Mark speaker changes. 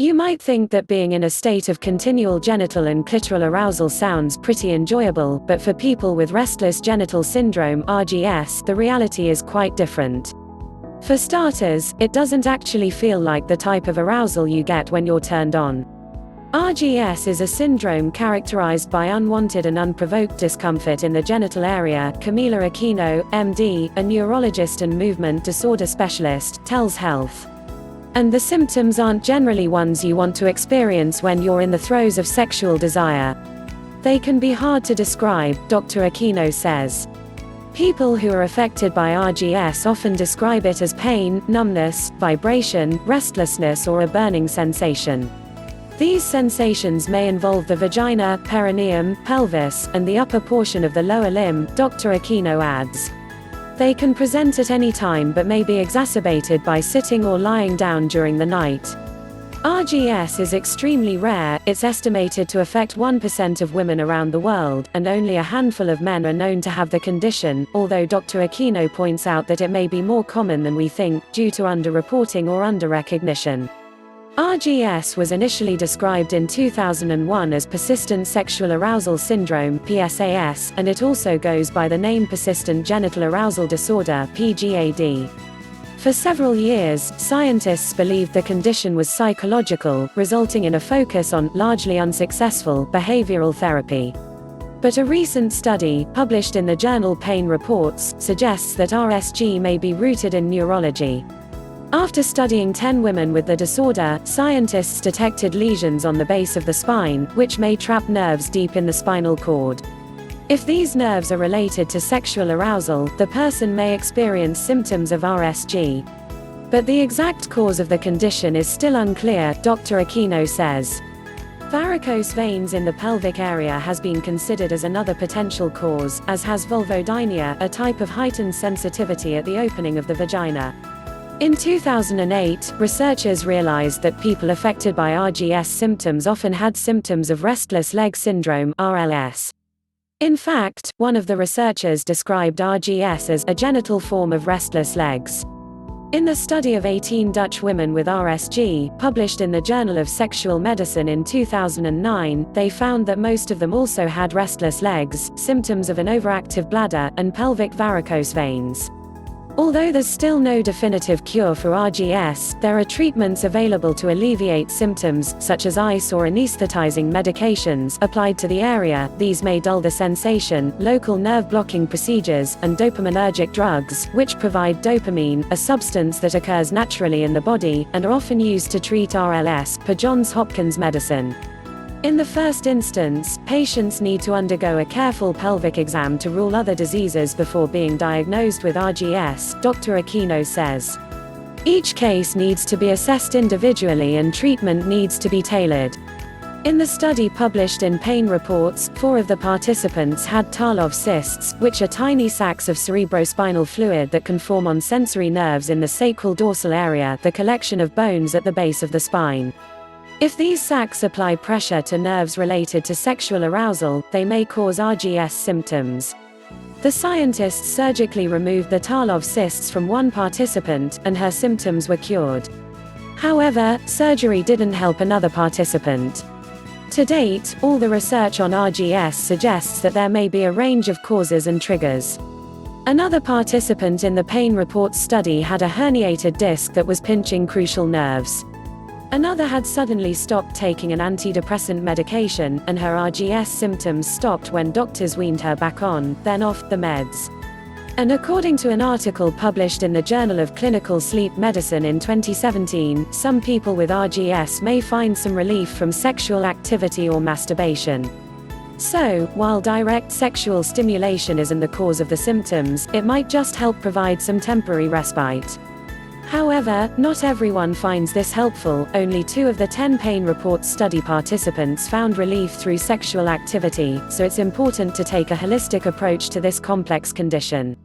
Speaker 1: You might think that being in a state of continual genital and clitoral arousal sounds pretty enjoyable, but for people with restless genital syndrome (RGS), the reality is quite different. For starters, it doesn't actually feel like the type of arousal you get when you're turned on. RGS is a syndrome characterized by unwanted and unprovoked discomfort in the genital area. Camila Aquino, MD, a neurologist and movement disorder specialist, tells Health. And the symptoms aren't generally ones you want to experience when you're in the throes of sexual desire. They can be hard to describe, Dr. Aquino says. People who are affected by RGS often describe it as pain, numbness, vibration, restlessness, or a burning sensation. These sensations may involve the vagina, perineum, pelvis, and the upper portion of the lower limb, Dr. Aquino adds. They can present at any time but may be exacerbated by sitting or lying down during the night. RGS is extremely rare. It's estimated to affect 1% of women around the world, and only a handful of men are known to have the condition, although Dr. Aquino points out that it may be more common than we think, due to underreporting or underrecognition. RGS was initially described in 2001 as Persistent Sexual Arousal Syndrome (PSAS), and it also goes by the name Persistent Genital Arousal Disorder (PGAD). For several years, scientists believed the condition was psychological, resulting in a focus on, largely unsuccessful, behavioral therapy. But a recent study, published in the journal Pain Reports, suggests that RSG may be rooted in neurology. After studying 10 women with the disorder, scientists detected lesions on the base of the spine, which may trap nerves deep in the spinal cord. If these nerves are related to sexual arousal, the person may experience symptoms of RSG. But the exact cause of the condition is still unclear, Dr. Aquino says. Varicose veins in the pelvic area has been considered as another potential cause, as has vulvodynia, a type of heightened sensitivity at the opening of the vagina. In 2008, researchers realized that people affected by RGS symptoms often had symptoms of restless leg syndrome (RLS). In fact, one of the researchers described RGS as a genital form of restless legs. In the study of 18 Dutch women with RSG, published in the Journal of Sexual Medicine in 2009, they found that most of them also had restless legs, symptoms of an overactive bladder, and pelvic varicose veins. Although there's still no definitive cure for RGS, there are treatments available to alleviate symptoms, such as ice or anesthetizing medications applied to the area. These may dull the sensation, local nerve-blocking procedures, and dopaminergic drugs, which provide dopamine, a substance that occurs naturally in the body, and are often used to treat RLS, per Johns Hopkins Medicine. In the first instance, patients need to undergo a careful pelvic exam to rule other diseases before being diagnosed with RGS, Dr. Aquino says. Each case needs to be assessed individually and treatment needs to be tailored. In the study published in Pain Reports, 4 of the participants had Tarlov cysts, which are tiny sacs of cerebrospinal fluid that can form on sensory nerves in the sacral dorsal area, the collection of bones at the base of the spine. If these sacs apply pressure to nerves related to sexual arousal, they may cause RGS symptoms. The scientists surgically removed the Tarlov cysts from one participant, and her symptoms were cured. However, surgery didn't help another participant. To date, all the research on RGS suggests that there may be a range of causes and triggers. Another participant in the Pain Reports study had a herniated disc that was pinching crucial nerves. Another had suddenly stopped taking an antidepressant medication, and her RGS symptoms stopped when doctors weaned her back on, then off, the meds. And according to an article published in the Journal of Clinical Sleep Medicine in 2017, some people with RGS may find some relief from sexual activity or masturbation. So, while direct sexual stimulation isn't the cause of the symptoms, it might just help provide some temporary respite. However, not everyone finds this helpful. Only 2 of the 10 Pain Reports study participants found relief through sexual activity, so it's important to take a holistic approach to this complex condition.